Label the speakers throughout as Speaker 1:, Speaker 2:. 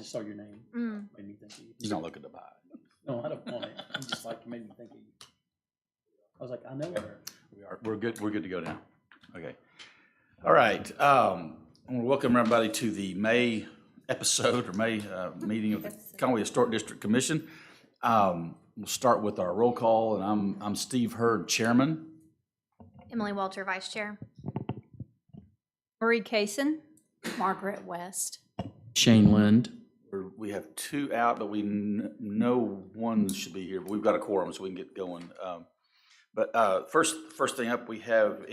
Speaker 1: just saw your name. Made me think of you.
Speaker 2: You don't look at the bio.
Speaker 1: No, I don't want it. I'm just like, made me think of you. I was like, I know her.
Speaker 2: We're good. We're good to go now. Okay. All right. I want to welcome everybody to the May episode or May meeting of the Conway Historic District Commission. We'll start with our roll call, and I'm Steve Hurd, Chairman.
Speaker 3: Emily Walter, Vice Chair.
Speaker 4: Marie Kaysen.
Speaker 5: Margaret West.
Speaker 1: Shane Lind.
Speaker 2: We have two out, but we know one should be here. But we've got a quorum, so we can get going. First thing up, we have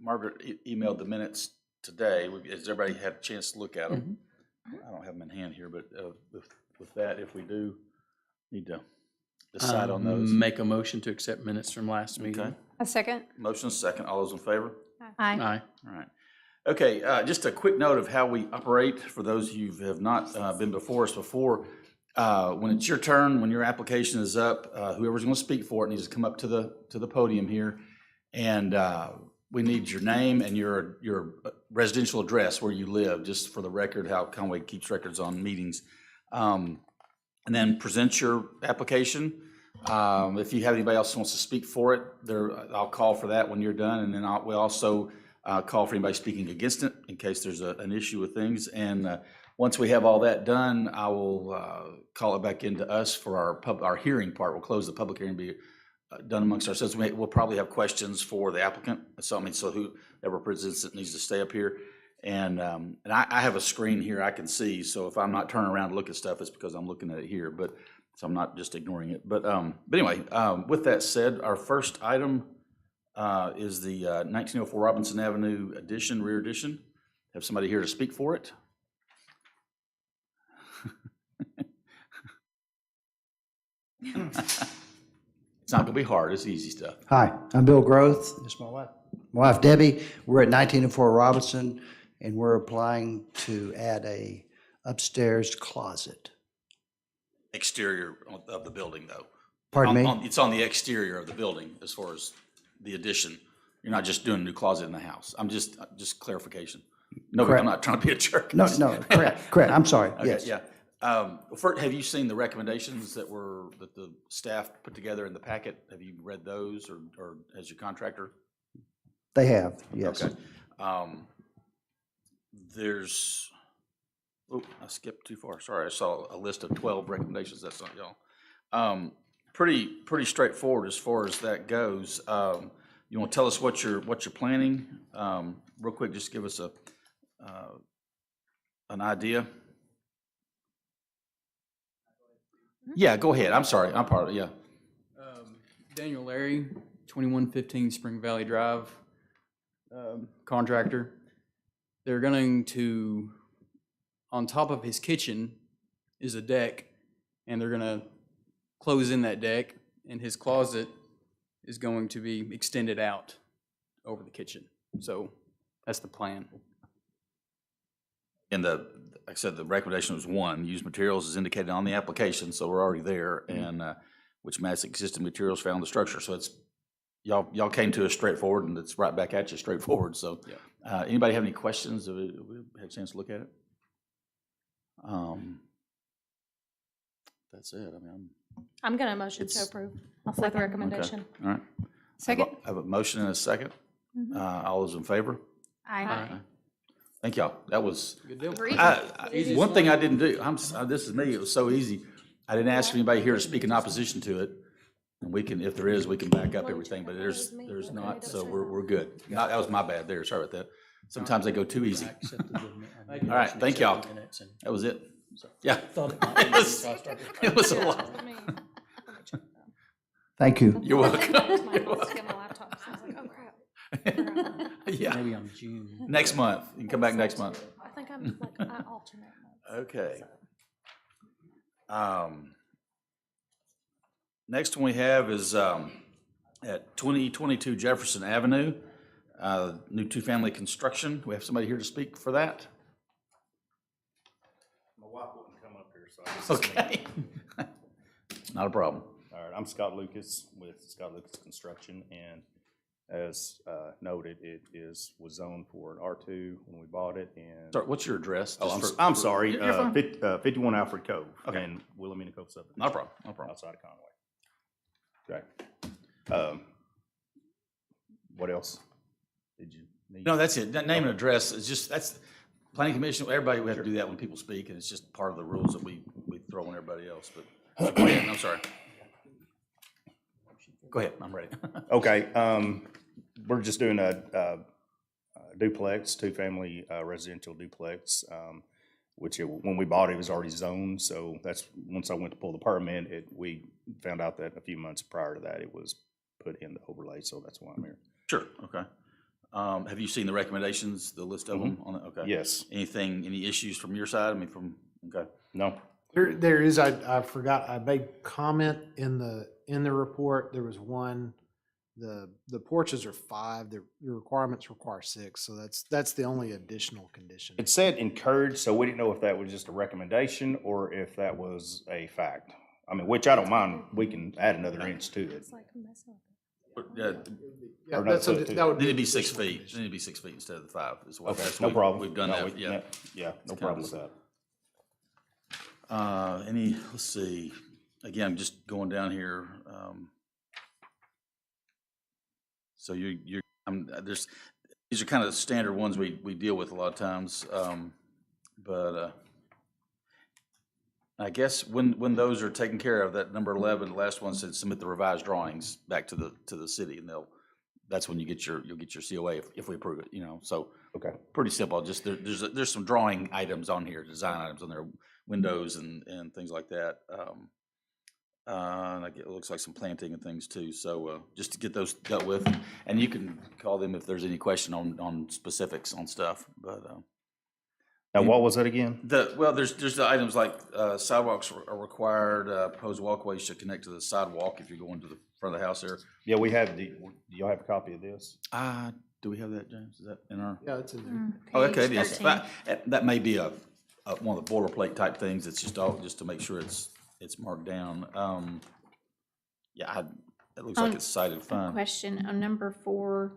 Speaker 2: Margaret emailed the minutes today. Has everybody had a chance to look at them? Mm-hmm. I don't have them in hand here, but with that, if we do need to decide on those.
Speaker 1: Make a motion to accept minutes from last meeting.
Speaker 2: Okay.
Speaker 4: A second.
Speaker 2: Motion is second. All those in favor?
Speaker 4: Aye.
Speaker 1: Aye.
Speaker 2: All right. Okay, just a quick note of how we operate for those of you who have not been before us before. When it's your turn, when your application is up, whoever's going to speak for it needs to come up to the podium here, and we need your name and your residential address where you live, just for the record, how Conway keeps records on meetings, and then present your application. If you have anybody else who wants to speak for it, I'll call for that when you're done, and then we'll also call for anybody speaking against it in case there's an issue with things. And once we have all that done, I will call it back into us for our hearing part. We'll close the public hearing and be done amongst ourselves. We'll probably have questions for the applicant. So whoever presents it needs to stay up here. And I have a screen here I can see. So if I'm not turning around to look at stuff, it's because I'm looking at it here. So I'm not just ignoring it. But anyway, with that said, our first item is the 1904 Robinson Avenue addition, rear addition. Have somebody here to speak for it? It's not going to be hard. It's easy stuff.
Speaker 6: Hi, I'm Bill Groth. This is my wife. My wife Debbie. We're at 1904 Robinson, and we're applying to add a upstairs closet.
Speaker 2: Exterior of the building, though.
Speaker 6: Pardon me?
Speaker 2: It's on the exterior of the building as far as the addition. You're not just doing a new closet in the house. I'm just clarification. No,
Speaker 6: Correct.
Speaker 2: I'm not trying to be a jerk.
Speaker 6: No, correct. I'm sorry.
Speaker 2: Okay,
Speaker 6: Yes.
Speaker 2: yeah. First, have you seen the recommendations that the staff put together in the packet? Have you read those, or as your contractor?
Speaker 6: They have, yes.
Speaker 2: Okay. I skipped too far. Sorry, I saw a list of 12 recommendations. That's not y'all. Pretty straightforward as far as that goes. You want to tell us what you're planning? Real quick, just give us an idea. Yeah, go ahead. I'm sorry. I'm part of it. Yeah.
Speaker 7: Daniel Larry, 2115 Spring Valley Drive, contractor. They're going to, on top of his kitchen is a deck, and they're going to close in that deck, and his closet is going to be extended out over the kitchen. So that's the plan.
Speaker 2: And like I said, the recommendation was one, used materials is indicated on the application, so we're already there, and which matches existing materials found in the structure. So it's y'all came to us straightforward, and it's right back at you straightforward. So anybody have any questions? Have we had a chance to look at it? That's it. I mean,
Speaker 5: I'm going to motion to approve with the recommendation.
Speaker 2: okay. All right.
Speaker 4: Second.
Speaker 2: I have a motion and a second. All those in favor?
Speaker 3: Aye.
Speaker 2: Thank y'all. That was
Speaker 7: Good deal.
Speaker 2: one thing I didn't do. This is me. It was so easy. I didn't ask anybody here to speak in opposition to it, and we can, if there is, we can back up everything. But there's not, so we're good. That was my bad there. Sorry about that. Sometimes they go too easy. All right. Thank y'all. That was it. Yeah. It was a lot.
Speaker 6: Thank you.
Speaker 2: You're welcome.
Speaker 5: Get my laptop. I was like, oh crap.
Speaker 2: Yeah.
Speaker 1: Maybe on June.
Speaker 2: Next month. You can come back next month.
Speaker 5: I think I'm like I alternate.
Speaker 2: Okay. Next one we have is at 2022 Jefferson Avenue, new two-family construction. We have somebody here to speak for that?
Speaker 8: My wife wouldn't come up here, so I just
Speaker 2: Okay. Not a problem.
Speaker 8: All right, I'm Scott Lucas with Scott Lucas Construction, and as noted, was zoned for an R2 when we bought it, and.
Speaker 2: Sorry, what's your address?
Speaker 8: Oh,
Speaker 2: Just
Speaker 8: I'm sorry,
Speaker 2: You're fine.
Speaker 8: 51 Alfred Cove
Speaker 2: Okay.
Speaker 8: in Wilhelmina Cove subdivision.
Speaker 2: No problem, no problem.
Speaker 8: Outside of Conway. Okay. What else did you need?
Speaker 2: No, that's it. Name and address is just, that's, planning commission, everybody, we have to do that when people speak, and it's just part of the rules that we throw on everybody else, but, go ahead, I'm sorry. Go ahead, I'm ready.
Speaker 8: Okay, we're just doing a duplex, two-family residential duplex, which when we bought it, it was already zoned, so that's, once I went to pull the permit, we found out that a few months prior to that, it was put in the overlay, so that's why I'm here.
Speaker 2: Sure, okay. Have you seen the recommendations, the list of them on it? Okay.
Speaker 8: Yes.
Speaker 2: Any issues from your side? I mean, okay.
Speaker 8: No?
Speaker 9: There is, I forgot, I made comment in the report, there was one, the porches are 5, the requirements require 6, so that's the only additional condition.
Speaker 8: It said encouraged, so we didn't know if that was just a recommendation or if that was a fact. I mean, which I don't mind, we can add another inch to it.
Speaker 5: It's like messing up.
Speaker 9: Yeah,
Speaker 8: or
Speaker 9: that's
Speaker 8: another
Speaker 9: a-
Speaker 8: two.
Speaker 9: that would
Speaker 2: Need to be
Speaker 9: additional
Speaker 2: 6 feet.
Speaker 9: condition.
Speaker 2: Need to be 6 feet instead of the 5 as well.
Speaker 8: Okay,
Speaker 2: That's-
Speaker 8: no problem.
Speaker 2: We've done
Speaker 8: No,
Speaker 2: that, yeah.
Speaker 8: Yeah, no
Speaker 2: It's
Speaker 8: problem with
Speaker 2: kind
Speaker 8: that.
Speaker 2: Let's see, again, just going down here, so these are kind of standard ones we deal with a lot of times, but I guess when those are taken care of, that number 11, the last one said submit the revised drawings back to the city, and that's when you'll get your COA if we approve it, so.
Speaker 8: Okay.
Speaker 2: Pretty simple, just there's some drawing items on here, design items on there, windows and things like that. It looks like some planting and things too, so just to get those dealt with, and you can call them if there's any question on specifics on stuff, but.
Speaker 8: Now, what was that again?
Speaker 2: There's the items like sidewalks are required, proposed walkways should connect to the sidewalk if you're going to the front of the house there.
Speaker 8: Yeah, we have do y'all have a copy of this?
Speaker 2: Do we have that, James? Is that in our?
Speaker 9: Yeah, it's in there.
Speaker 2: Oh, okay, it
Speaker 4: Page
Speaker 2: is.
Speaker 4: 13.
Speaker 2: That may be one of the boilerplate type things. It's just to make sure it's marked down. It looks like it's cited fine.
Speaker 4: Question on number 4,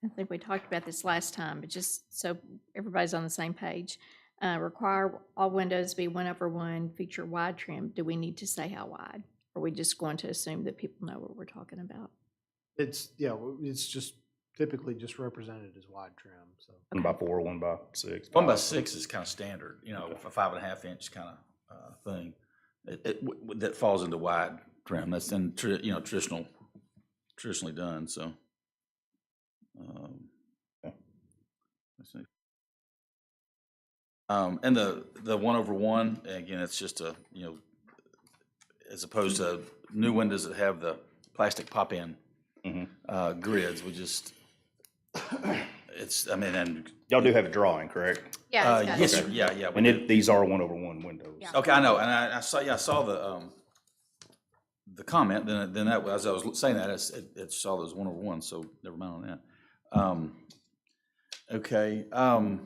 Speaker 4: I think we talked about this last time, but just so everybody's on the same page. Require all windows be 1/1, feature wide trim. Do we need to say how wide? Or are we just going to assume that people know what we're talking about?
Speaker 9: It's just typically just represented as wide trim, so.
Speaker 8: 1x4, 1x6.
Speaker 2: 1x6 is kind of standard, a 5.5 inch kind of thing. That falls into wide trim. That's in traditionally done. So, let's see. And the 1/1 again, it's just as opposed to new windows that have the plastic pop in grids. We just and
Speaker 8: Y'all do have a drawing, correct?
Speaker 3: Yeah, it's got
Speaker 2: yes,
Speaker 3: it.
Speaker 2: sir. Yeah. we
Speaker 8: And
Speaker 2: do.
Speaker 8: these are 1/1 windows.
Speaker 3: Yeah.
Speaker 2: Okay, I know, and I saw the comment. Then that as I was saying that, it saw those 1/1. So never mind on that. Okay.
Speaker 4: Can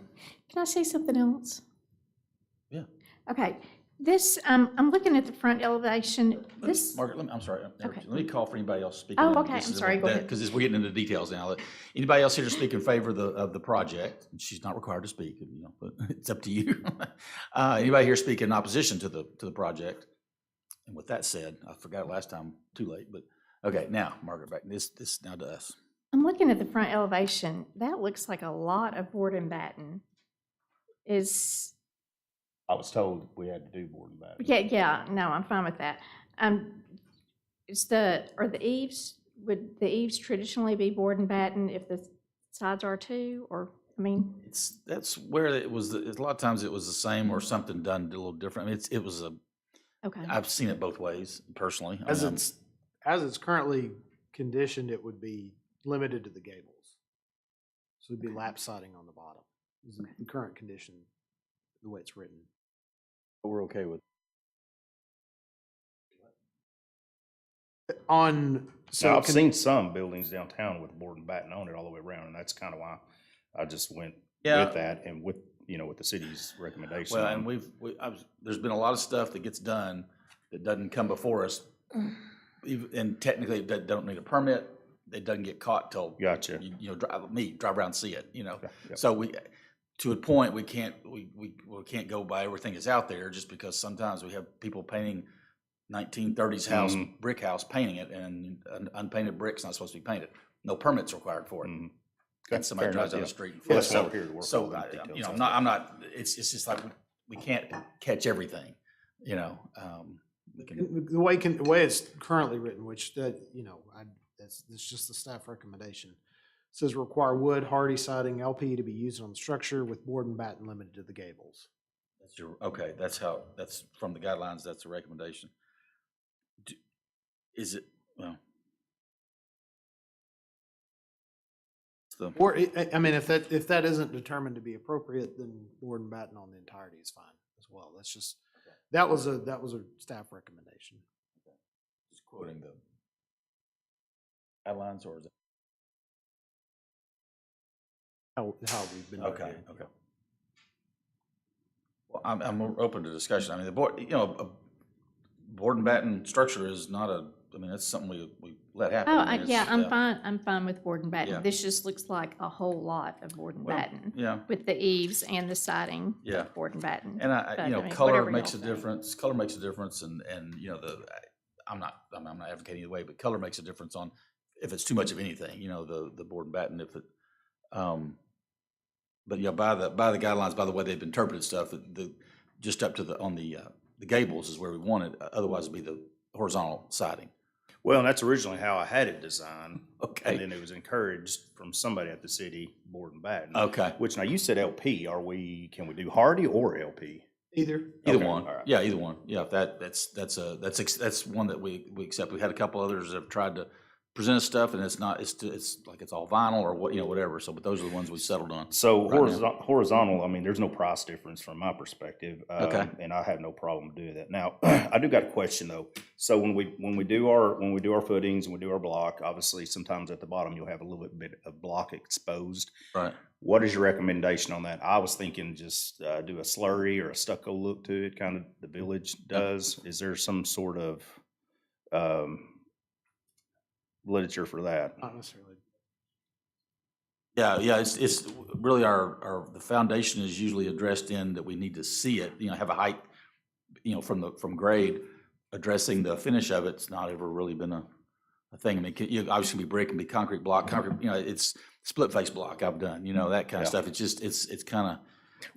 Speaker 4: I say something else?
Speaker 2: Yeah.
Speaker 4: Okay, this, I'm looking at the front elevation, this,
Speaker 2: Margaret, I'm sorry.
Speaker 4: Okay.
Speaker 2: Let me call for anybody else speaking.
Speaker 4: Oh, okay, I'm sorry, go ahead.
Speaker 2: Because we're getting into details now. Anybody else here to speak in favor of the project? She's not required to speak, but it's up to you. Anybody here speak in opposition to the project? And with that said, I forgot it last time, too late, but, okay, now, Margaret, back, this now to us.
Speaker 4: I'm looking at the front elevation, that looks like a lot of board and batten.
Speaker 8: I was told we had to do board and batten.
Speaker 4: Yeah, no, I'm fine with that. Would the eaves traditionally be board and batten if the sides are too, or,
Speaker 2: That's where it was, a lot of times it was the same or something done a little different.
Speaker 4: okay.
Speaker 2: I've seen it both ways personally.
Speaker 9: As it's currently conditioned, it would be limited to the gables. So it'd be lap siding on the bottom, is the current condition, the way it's written.
Speaker 2: We're okay with.
Speaker 8: So I've seen some buildings downtown with board and batten on it all the way around, and that's kind of why I just went with that and with the city's recommendation.
Speaker 2: Well, and there's been a lot of stuff that gets done that doesn't come before us, and technically that don't need a permit, it doesn't get caught till
Speaker 8: Gotcha.
Speaker 2: you know, drive around and see it, you know.
Speaker 8: Okay, yep.
Speaker 2: So to a point, we can't go by everything that's out there just because sometimes we have people painting 1930s house, brick house, painting it, and an unpainted brick's not supposed to be painted. No permits required for it.
Speaker 8: Mhm.
Speaker 2: And somebody
Speaker 8: Fair
Speaker 2: drives
Speaker 8: enough,
Speaker 2: down the
Speaker 8: yeah.
Speaker 2: street. And
Speaker 8: Well,
Speaker 2: flips.
Speaker 8: that's why we're here to work
Speaker 2: So
Speaker 8: on the
Speaker 2: I-
Speaker 8: details.
Speaker 2: you know, I'm not. It's just like we can't catch everything. You know, we can.
Speaker 9: The way it's currently written, which that's just the staff recommendation, says require wood, hardy siding, LP to be used on the structure with board and batten limited to the gables.
Speaker 2: That's okay. That's from the guidelines. That's a recommendation. Is it well?
Speaker 9: Or, I mean, if that isn't determined to be appropriate, then board and batten on the entirety is fine as well. That's just, that was a staff recommendation.
Speaker 2: Just quoting the guidelines, or is it?
Speaker 9: How we've been.
Speaker 2: Okay, okay. Well, I'm open to discussion. I mean, the board, you know, a board and batten structure is not I mean, that's something we let happen.
Speaker 4: Oh,
Speaker 2: I mean, it's,
Speaker 4: I'm fine. I'm fine with board and batten.
Speaker 2: Yeah.
Speaker 4: This just looks like a whole lot of board and
Speaker 2: Well,
Speaker 4: batten
Speaker 2: yeah,
Speaker 4: with the eaves and the siding.
Speaker 2: Yeah.
Speaker 4: Board and batten.
Speaker 2: and
Speaker 4: But,
Speaker 2: you know,
Speaker 4: I mean,
Speaker 2: color
Speaker 4: whatever
Speaker 2: makes a
Speaker 4: y'all think.
Speaker 2: difference. Color makes a difference, and you know, I'm not advocating either way, but color makes a difference on if it's too much of anything. You know, the board and batten, if it, but yeah, by the guidelines, by the way they've interpreted stuff, just up to the gables is where we want it. Otherwise, it'd be the horizontal siding.
Speaker 8: Well, and that's originally how I had it designed.
Speaker 2: Okay.
Speaker 8: And then it was encouraged from somebody at the city, board and batten.
Speaker 2: Okay.
Speaker 8: Which, now you said LP, can we do hardy or LP?
Speaker 9: Either.
Speaker 2: Either
Speaker 8: Okay,
Speaker 2: one.
Speaker 8: all right.
Speaker 2: Yeah, either one. Yeah, if that's one that we accept. We had a couple others that have tried to present us stuff, and it's like it's all vinyl or whatever. So, but those are the ones we settled on.
Speaker 8: So
Speaker 2: Right now.
Speaker 8: horizontal, I mean, there's no price difference from my perspective.
Speaker 2: Okay.
Speaker 8: And I have no problem doing that. Now, I do got a question though. So when we do our footings and we do our block, obviously sometimes at the bottom you'll have a little bit of block exposed.
Speaker 2: Right.
Speaker 8: What is your recommendation on that? I was thinking just do a slurry or a stucco look to it, kind of the village does. Is there some sort of literature for that?
Speaker 9: Not necessarily.
Speaker 2: Yeah. It's really the foundation is usually addressed in that we need to see it. You know, have a height. You know, from grade, addressing the finish of it's not ever really been a thing. I mean, you obviously be brick and be concrete block, concrete. You know, it's split face block. I've done. You know, that kind of
Speaker 8: Yeah.
Speaker 2: stuff. It's just it's kind of.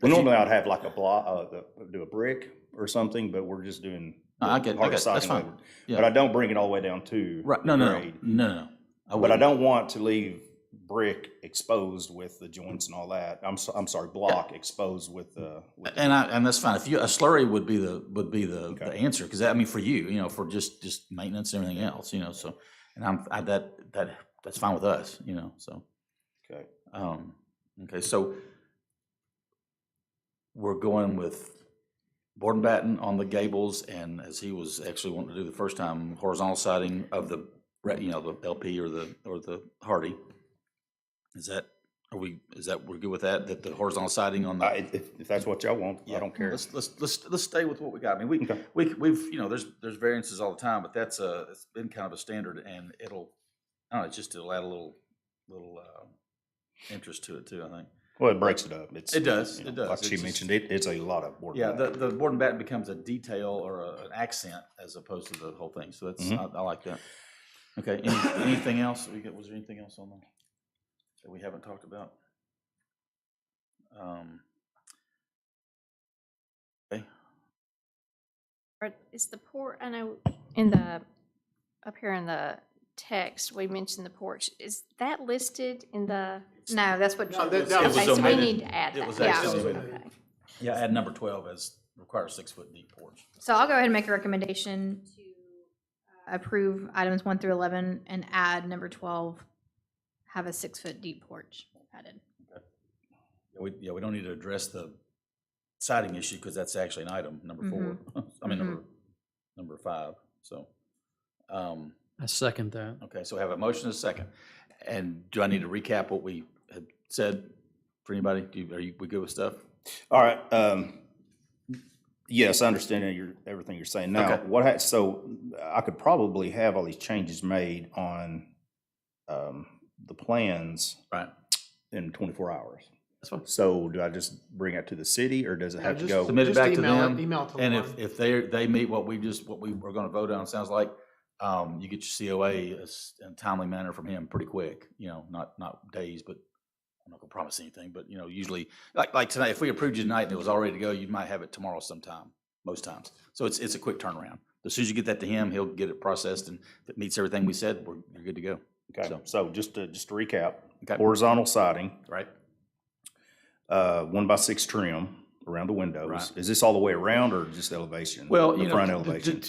Speaker 8: Well, normally I'd have like a block, do a brick or something, but we're just doing.
Speaker 2: I get
Speaker 8: hard
Speaker 2: that's
Speaker 8: siding
Speaker 2: fine.
Speaker 8: over.
Speaker 2: Yeah.
Speaker 8: But I don't bring it all the way down to
Speaker 2: Right. No.
Speaker 8: grade.
Speaker 2: But I
Speaker 8: But don't want to leave brick exposed with the joints and all that. I'm sorry, block exposed with the.
Speaker 2: And that's fine. If a slurry would be the
Speaker 8: Okay.
Speaker 2: answer, because I mean for you, for just maintenance and everything else, so and that's fine with us, so.
Speaker 8: Okay.
Speaker 2: Okay, so we're going with board and batten on the gables, and as he was actually wanting to do the first time, horizontal siding of the LP or the hardy. We're good with that? That the horizontal siding on the.
Speaker 8: If that's what y'all want, I don't care.
Speaker 2: Let's stay with what we got. I mean,
Speaker 8: Okay.
Speaker 2: we've there's variances all the time, but it's been kind of a standard, and it'll add a little interest to it too. I think.
Speaker 8: Well, it breaks it up.
Speaker 2: It does. It does.
Speaker 8: Like she
Speaker 2: It's
Speaker 8: mentioned, it's a lot of work.
Speaker 2: Yeah, the board and batten becomes a detail or an accent as opposed to the whole thing. So that's I like that. Okay. Anything else? Was there anything else on that we haven't talked about? Okay.
Speaker 4: Is the porch, I know up here in the text, we mentioned the porch. Is that listed in the?
Speaker 3: No, that's what.
Speaker 9: No,
Speaker 2: It
Speaker 4: Okay,
Speaker 2: was
Speaker 4: so we
Speaker 2: omitted.
Speaker 4: need to add
Speaker 2: It
Speaker 4: that.
Speaker 2: was
Speaker 3: Yeah.
Speaker 2: actually
Speaker 4: Okay.
Speaker 2: Yeah, add number 12 as requires 6 foot deep porch.
Speaker 3: So I'll go ahead and make a recommendation to approve items 1 through 11 and add number 12, have a 6-foot deep porch added.
Speaker 2: Yeah, we don't need to address the siding issue because that's actually an item, number 4. I mean, number 5. So,
Speaker 1: I second that.
Speaker 2: okay, so we have a motion and a second. And do I need to recap what we had said for anybody? We good with stuff?
Speaker 8: All right. Yes, I understand everything you're saying. Now,
Speaker 2: Okay.
Speaker 8: so I could probably have all these changes made on the plans
Speaker 2: Right.
Speaker 8: in 24 hours.
Speaker 2: That's fine.
Speaker 8: So do I just bring it to the city, or does it have to
Speaker 9: just
Speaker 8: go?
Speaker 2: Submit it
Speaker 9: Just
Speaker 2: back to
Speaker 9: email it-
Speaker 2: them.
Speaker 9: email it to
Speaker 2: And
Speaker 9: Lauren.
Speaker 2: if they meet what we were gonna vote on, sounds like, you get your COA in a timely manner from him pretty quick, not days, but I'm not gonna promise anything, but usually, like tonight, if we approved you tonight and it was all ready to go, you might have it tomorrow sometime, most times. So it's a quick turnaround. As soon as you get that to him, he'll get it processed, and if it meets everything we said, you're good to go.
Speaker 8: Okay, so just to recap,
Speaker 2: Okay.
Speaker 8: horizontal siding,
Speaker 2: Right?
Speaker 8: 1x6 trim around the windows.
Speaker 2: Right.
Speaker 8: Is this all the way around or just elevation?
Speaker 2: Well,
Speaker 8: the front elevation.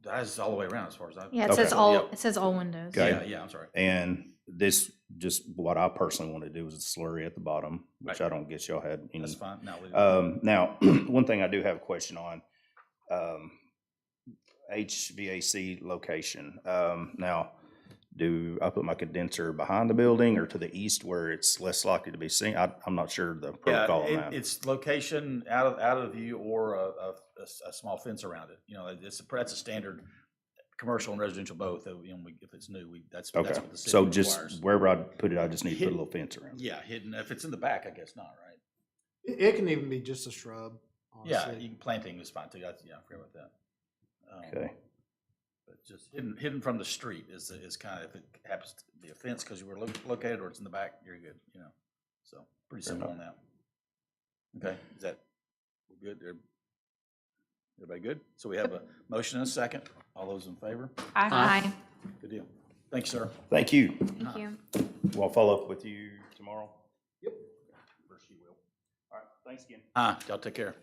Speaker 2: That's all the way around as far as I.
Speaker 3: Yeah, it
Speaker 8: Okay.
Speaker 3: says all,
Speaker 2: Yep.
Speaker 3: it says all windows.
Speaker 8: Okay.
Speaker 2: Yeah, I'm sorry.
Speaker 8: And this, just what I personally want to do is a slurry at the bottom, which
Speaker 2: Right.
Speaker 8: I don't guess y'all had any.
Speaker 2: That's fine. No, we
Speaker 8: Now, one thing I do have a question on, HVAC location. Now, do I put my condenser behind the building or to the east where it's less likely to be seen? I'm not sure the protocol on that.
Speaker 2: It's location out of view or a small fence around it. That's a standard commercial and residential both. If it's new, that's
Speaker 8: Okay,
Speaker 2: what the city
Speaker 8: so
Speaker 2: requires.
Speaker 8: just wherever I put it, I just need to put a little fence around it.
Speaker 2: Yeah, hidden. If it's in the back, I guess not, right?
Speaker 9: It can even be just a shrub,
Speaker 2: Yeah,
Speaker 9: honestly.
Speaker 2: planting is fine too. I forgot about that.
Speaker 8: Okay,
Speaker 2: But just hidden from the street is kind of, if it happens to be a fence because you were located or it's in the back, you're good, So pretty
Speaker 8: Fair
Speaker 2: simple on that. Okay, is that, we're good? Everybody good? So we have a motion and a second. All those in favor?
Speaker 3: Aye.
Speaker 2: Good deal. Thanks, sir.
Speaker 8: thank you.
Speaker 3: Thank you.
Speaker 8: Will I follow up with you tomorrow?
Speaker 9: Yep.
Speaker 8: First you will. All right, thanks again.
Speaker 2: Y'all take care.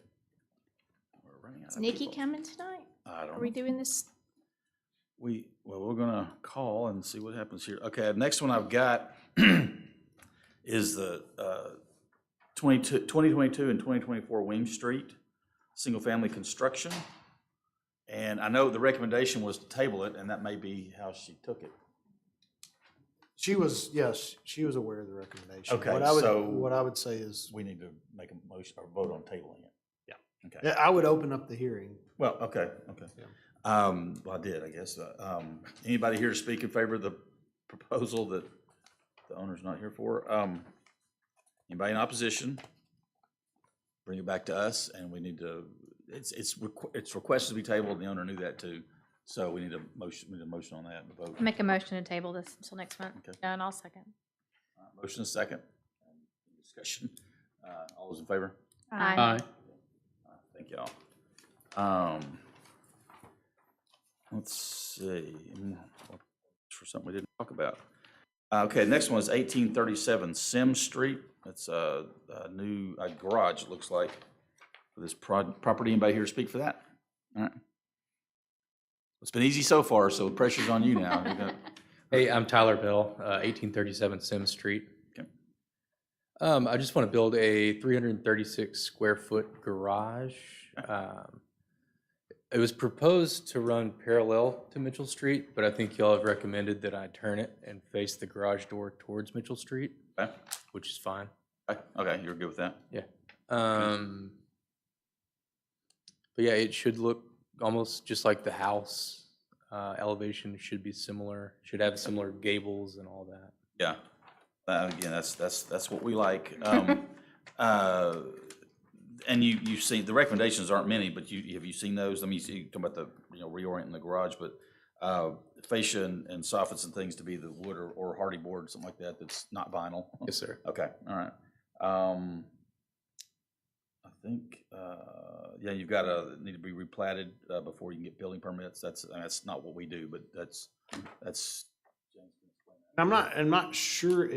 Speaker 2: We're running out
Speaker 4: Is
Speaker 2: of
Speaker 4: Nikki
Speaker 2: people.
Speaker 4: coming tonight?
Speaker 2: I don't
Speaker 4: Are we
Speaker 2: know.
Speaker 4: doing this?
Speaker 2: We're gonna call and see what happens here. Okay, next one I've got is the 2022 and 2024 Wing Street, single-family construction. And I know the recommendation was to table it, and that may be how she took it.
Speaker 9: She was, yes, she was aware of the recommendation.
Speaker 2: Okay,
Speaker 9: What I would say is,
Speaker 2: We need to make a motion or vote on tabling it. Yeah. Okay.
Speaker 9: yeah, I would open up the hearing.
Speaker 2: Well, okay.
Speaker 9: Yeah.
Speaker 2: Well, I did, I guess. Anybody here to speak in favor of the proposal that the owner's not here for? Anybody in opposition? Bring it back to us, and we need to, it's requested to be tabled, and the owner knew that too. So we need a motion on that and a vote.
Speaker 3: Make a motion to table this until next month.
Speaker 2: Okay.
Speaker 5: And I'll second.
Speaker 2: Motion is second. Discussion. All those in favor?
Speaker 3: Aye.
Speaker 2: Thank y'all. Let's see, for something we didn't talk about. Okay, next one is 1837 Sim Street. That's a new garage, it looks like, for this property. Anybody here to speak for that? All right. It's been easy so far, so the pressure's on you now. You got-
Speaker 10: Hey, I'm Tyler Bell, 1837 Sims Street.
Speaker 2: Okay.
Speaker 10: I just want to build a 336 square foot garage. It was proposed to run parallel to Mitchell Street, but I think y'all have recommended that I turn it and face the garage door towards Mitchell Street,
Speaker 2: Okay.
Speaker 10: which is fine.
Speaker 2: Okay, you're good with that?
Speaker 10: Yeah. But yeah, it should look almost just like the house. Elevation should be similar, should have similar gables and all that.
Speaker 2: Yeah. Again, that's what we like. And you've seen, the recommendations aren't many, but have you seen those? I mean, you talking about the, reorienting the garage, but fascia and soffits and things to be the wood or hardy board, something like that, that's not vinyl.
Speaker 10: Yes, sir.
Speaker 2: Okay, all right. I think, yeah, you've got to, need to be replatted before you can get building permits. That's not what we do, but that's.
Speaker 9: I'm not sure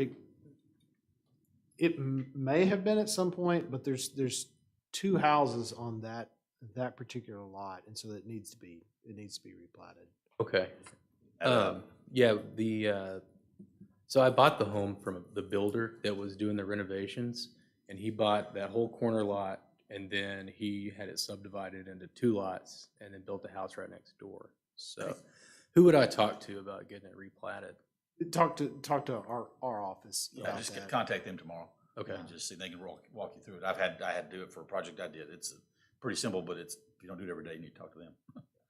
Speaker 9: it may have been at some point, but there's two houses on that particular lot, and so it needs to be replatted.
Speaker 10: Okay. Yeah, so I bought the home from the builder that was doing the renovations, and he bought that whole corner lot, and then he had it subdivided into 2 lots, and then built a house right next door. So, who would I talk to about getting it replatted?
Speaker 9: Talk to our office.
Speaker 2: Yeah,
Speaker 9: about
Speaker 2: just
Speaker 9: that.
Speaker 2: contact them tomorrow.
Speaker 10: Okay.
Speaker 2: And just see, they can walk you through it. I had to do it for a project I did. It's pretty simple, but if you don't do it every day, you need to talk to them.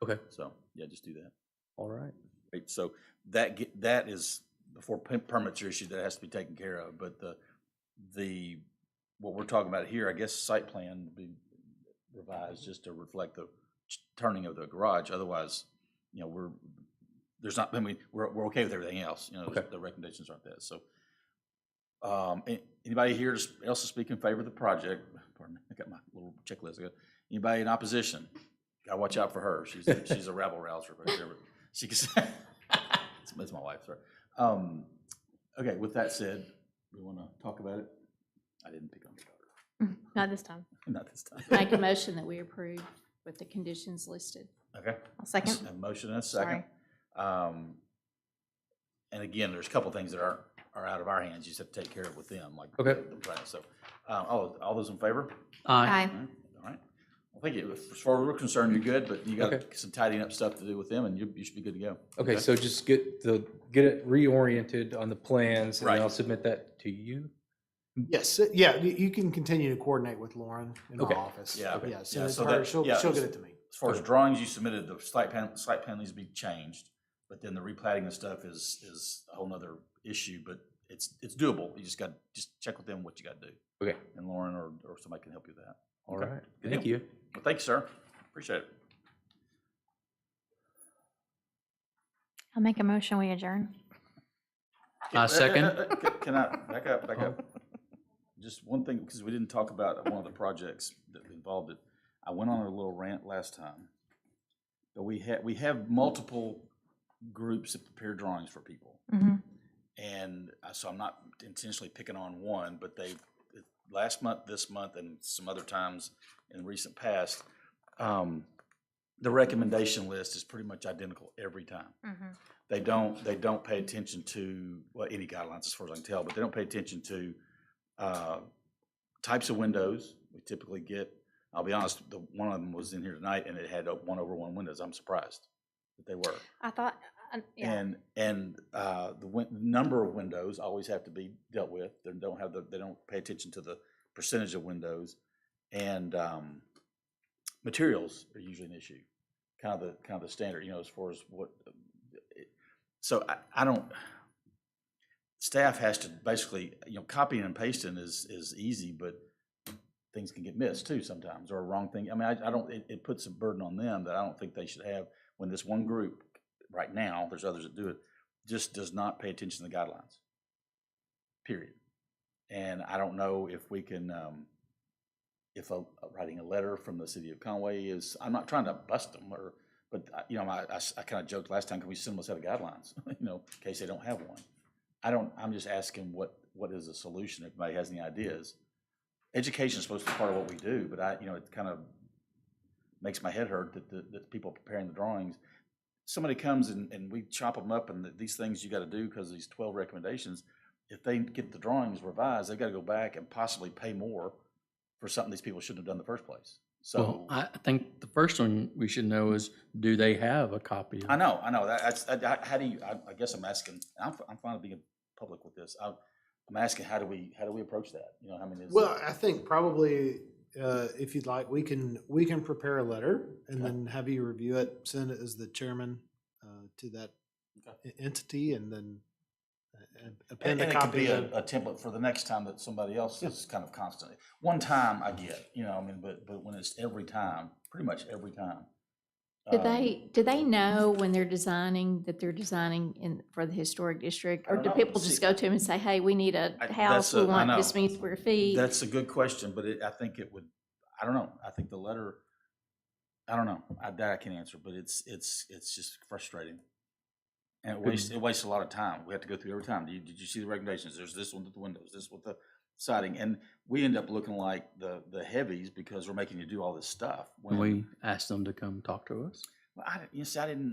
Speaker 10: Okay.
Speaker 2: So, yeah, just do that.
Speaker 10: All right.
Speaker 2: Right, so that is, before permits are issued, that has to be taken care of, but what we're talking about here, I guess site plan would be revised just to reflect the turning of the garage, otherwise, we're okay with everything else,
Speaker 10: Okay.
Speaker 2: the recommendations aren't that, so. Anybody here else to speak in favor of the project? Pardon me, I got my little checklist. Anybody in opposition? Gotta watch out for her. She's a rabble rouser. She can say, it's my wife, sorry. Okay, with that said, we want to talk about it? I didn't pick on your daughter.
Speaker 3: Not this time.
Speaker 2: Not this time.
Speaker 4: Make a motion that we approve with the conditions listed.
Speaker 2: Okay.
Speaker 3: I'll second.
Speaker 2: A motion and a second. And again, there's a couple things that are out of our hands. You just have to take care of with them, like
Speaker 10: Okay.
Speaker 2: the plan. So, all those in favor?
Speaker 3: Aye.
Speaker 2: All right. Well, thank you. As far as we're concerned, you're good, but you got
Speaker 10: Okay.
Speaker 2: some tidying up stuff to do with them, and you should be good to go.
Speaker 10: Okay, so just get it reoriented on the plans, and
Speaker 2: Right.
Speaker 10: then I'll submit that to you.
Speaker 9: Yes, yeah, you can continue to coordinate with Lauren in my
Speaker 10: Okay.
Speaker 9: office.
Speaker 2: Yeah. Okay.
Speaker 9: Yeah, send it
Speaker 2: so
Speaker 9: to her,
Speaker 2: that-
Speaker 9: she'll
Speaker 2: yeah,
Speaker 9: get it to me.
Speaker 2: As far as drawings you submitted, the site plan needs to be changed, but then the replatting and stuff is a whole nother issue, but it's doable. You just check with them what you got to do.
Speaker 10: Okay.
Speaker 2: And Lauren or somebody can help you with that.
Speaker 10: All
Speaker 2: Okay.
Speaker 10: right.
Speaker 2: Good
Speaker 10: Thank
Speaker 2: deal.
Speaker 10: you.
Speaker 2: Well, thank you, sir. Appreciate it.
Speaker 3: I'll make a motion, we adjourn.
Speaker 10: Second.
Speaker 2: Can I back up? Just one thing, because we didn't talk about one of the projects that involved it. I went on a little rant last time, but we have multiple groups that prepare drawings for people.
Speaker 3: Mm-hmm.
Speaker 2: And so I'm not intentionally picking on one, but last month, this month, and some other times in recent past, the recommendation list is pretty much identical every time.
Speaker 3: Mm-hmm.
Speaker 2: They don't pay attention to, well, any guidelines as far as I can tell, but they don't pay attention to types of windows. We typically get, I'll be honest, one of them was in here tonight and it had 1/1 windows. I'm surprised that they were.
Speaker 3: I thought, yeah.
Speaker 2: And the number of windows always have to be dealt with. They don't pay attention to the percentage of windows, and materials are usually an issue. Kind of the standard, as far as what. So I don't. Staff has to basically, copying and pasting is easy, but things can get missed too sometimes, or a wrong thing. I mean, I don't. It puts a burden on them that I don't think they should have when this one group. Right now, there's others that do it, just does not pay attention to the guidelines, period. And I don't know if we can, writing a letter from the city of Conway is, I'm not trying to bust them, but I kind of joked last time, can we send them a set of guidelines, in case they don't have one. I'm just asking what is the solution if anybody has any ideas. Education is supposed to be part of what we do, but it kind of makes my head hurt that people preparing the drawings, somebody comes and we chop them up and these things you got to do because of these 12 recommendations. If they get the drawings revised, they've got to go back and possibly pay more for something these people shouldn't have done in the first place. So
Speaker 11: Well, I think the first one we should know is, do they have a copy?
Speaker 2: I know. How do you? I guess I'm asking. I'm fine with being public with this. I'm asking how do we approach that?
Speaker 9: Well, I think probably if you'd like, we can prepare a letter and then have you review it, send it as the chairman to that entity, and then append a
Speaker 2: and it
Speaker 9: copy.
Speaker 2: could be a template for the next time that somebody else is kind of constantly. One time I get, but when it's every time, pretty much every time.
Speaker 4: Do they know when they're designing that they're designing for the historic district? Or
Speaker 2: I
Speaker 4: do
Speaker 2: don't know.
Speaker 4: people just
Speaker 2: See,
Speaker 4: go to them and say, hey, we need a house,
Speaker 2: that's
Speaker 4: we
Speaker 2: I
Speaker 4: want
Speaker 2: know.
Speaker 4: this many square feet?
Speaker 2: That's a good question, but I think it would. I don't know. I think the letter. I don't know. That I can't answer, but it's just frustrating, and it wastes a lot of time. We have to go through every time. Did you see the recommendations? There's this one with the windows, this with the siding, and we end up looking like the heavies because we're making you do all this stuff.
Speaker 11: When we ask them to come talk to us?
Speaker 2: Well, I didn't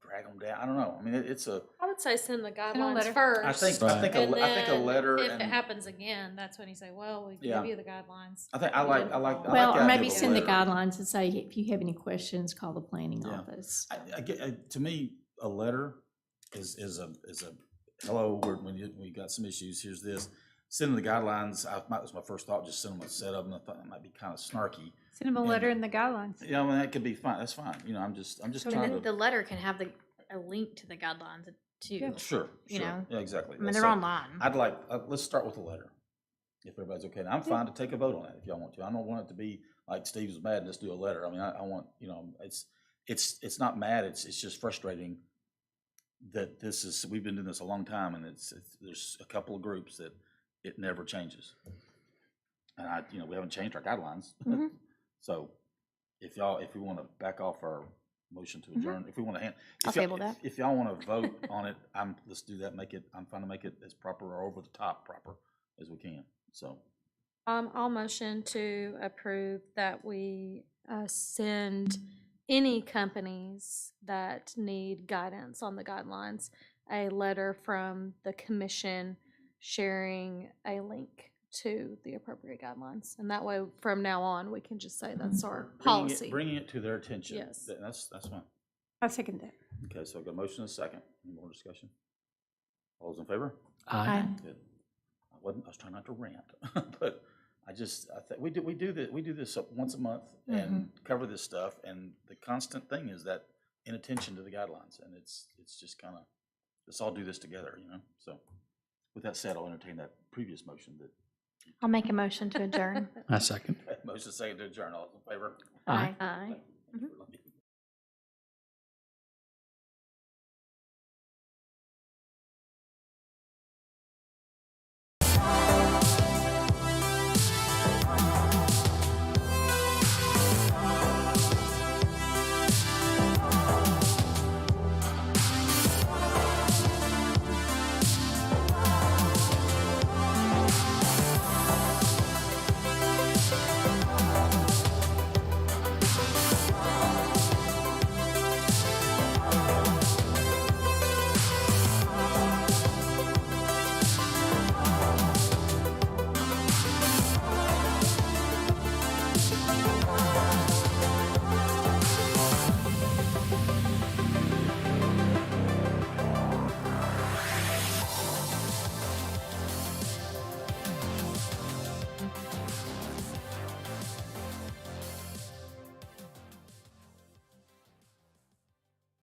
Speaker 2: drag them down. I don't know. I mean, it's a.
Speaker 5: I would say send the
Speaker 3: a
Speaker 5: guidelines
Speaker 3: letter.
Speaker 5: first.
Speaker 2: I think
Speaker 5: and
Speaker 2: a
Speaker 5: then
Speaker 2: letter.
Speaker 5: If
Speaker 2: and
Speaker 5: it happens again, that's when you say, well, we
Speaker 2: Yeah.
Speaker 5: give you the guidelines.
Speaker 2: I think I like.
Speaker 4: Well,
Speaker 2: the
Speaker 4: or
Speaker 2: idea
Speaker 4: maybe
Speaker 2: of a
Speaker 4: send the
Speaker 2: letter.
Speaker 4: guidelines and say, if you have any questions, call the planning
Speaker 2: Yeah.
Speaker 4: office.
Speaker 2: To me, a letter is a hello. We got some issues. Here's this. Send them the guidelines. That was my first thought. Just send them a set of them. I thought that might be kind of snarky.
Speaker 5: Send them a letter in the guidelines.
Speaker 2: Yeah, that could be fine. That's fine. I'm just
Speaker 3: And
Speaker 2: trying
Speaker 3: then
Speaker 2: to.
Speaker 3: the letter can have the a link to the guidelines too.
Speaker 4: Yeah.
Speaker 2: Sure,
Speaker 3: You
Speaker 2: sure.
Speaker 3: know?
Speaker 2: Yeah, exactly.
Speaker 3: I mean,
Speaker 2: So
Speaker 3: they're online.
Speaker 2: I'd like, let's start with a letter, if everybody's okay. And I'm fine to take a vote on that if y'all want to. I don't want it to be like Steve's mad and just do a letter. I mean, I want, it's not mad, it's just frustrating that we've been doing this a long time, and there's a couple of groups that it never changes. And we haven't changed our guidelines.
Speaker 3: Mhm.
Speaker 2: So if we want to back off our motion to adjourn, if we want to
Speaker 3: I'll table that.
Speaker 2: if y'all want to vote on it, let's do that. I'm trying to make it as proper or over the top proper as we can. So
Speaker 5: I'll motion to approve that we send any companies that need guidance on the guidelines a letter from the commission sharing a link to the appropriate guidelines. And that way, from now on, we can just say that's our policy.
Speaker 2: bringing it to their attention.
Speaker 5: Yes.
Speaker 2: That's fine.
Speaker 12: I second that.
Speaker 2: Okay, so I've got a motion and a second. Any more discussion? All those in favor?
Speaker 11: Aye.
Speaker 2: Good. I was trying not to rant, but we do this once a month and cover this stuff, and the constant thing is that inattention to the guidelines, and it's just kind of, let's all do this together, So with that said, I'll entertain that previous motion that.
Speaker 3: I'll make a motion to adjourn.
Speaker 11: I second.
Speaker 2: Motion second to adjourn. All those in favor?
Speaker 11: Aye.
Speaker 3: Aye.
Speaker 2: Thank you for letting me